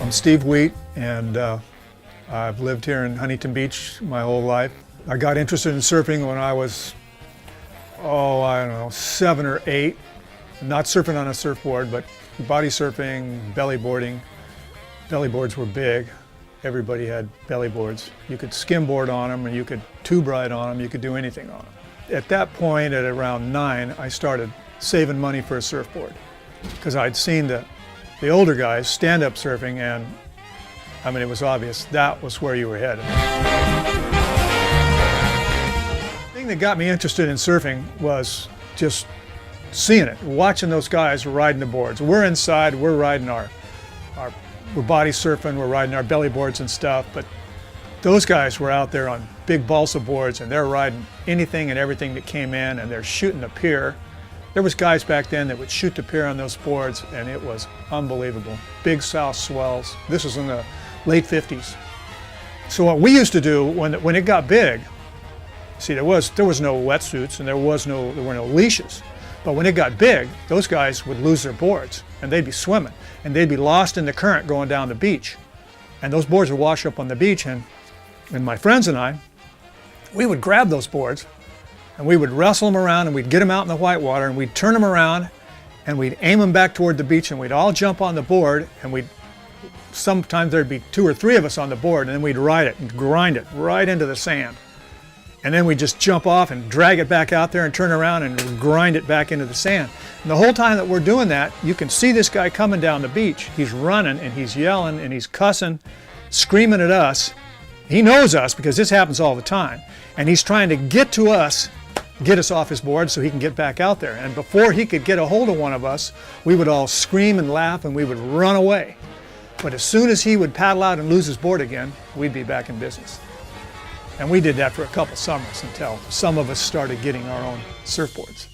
I'm Steve Wheat, and I've lived here in Huntington Beach my whole life. I got interested in surfing when I was, I don't know, 7 or 8. Not surfing on a surfboard, but body surfing, belly boarding. Belly boards were big. Everybody had belly boards. You could skimboard on them, and you could tube ride on them. You could do anything on them. At that point, at around 9, I started saving money for a surfboard because I'd seen the older guys stand up surfing, and I mean, it was obvious that was where you were headed. The thing that got me interested in surfing was just seeing it, watching those guys riding the boards. We're inside, we're riding we're body surfing, we're riding our belly boards and stuff, but those guys were out there on big balsa boards, and they're riding anything and everything that came in, and they're shooting the pier. There was guys back then that would shoot the pier on those boards, and it was unbelievable. Big south swells. This was in the late 50s. So what we used to do when it got big, see, there was no wetsuits, and there were no leashes. But when it got big, those guys would lose their boards, and they'd be swimming, and they'd be lost in the current going down the beach. And those boards would wash up on the beach, and my friends and I, we would grab those boards, and we would wrestle them around, and we'd get them out in the whitewater, and we'd turn them around, and we'd aim them back toward the beach, and we'd all jump on the board, and sometimes there'd be 2 or 3 of us on the board, and then we'd ride it and grind it right into the sand. And then we'd just jump off and drag it back out there and turn around and grind it back into the sand. And the whole time that we're doing that, you can see this guy coming down the beach. He's running, and he's yelling, and he's cussing, screaming at us. He knows us because this happens all the time. And he's trying to get to us, get us off his board so he can get back out there. And before he could get a hold of one of us, we would all scream and laugh, and we would run away. But as soon as he would paddle out and lose his board again, we'd be back in business. And we did that for a couple summers until some of us started getting our own surfboards.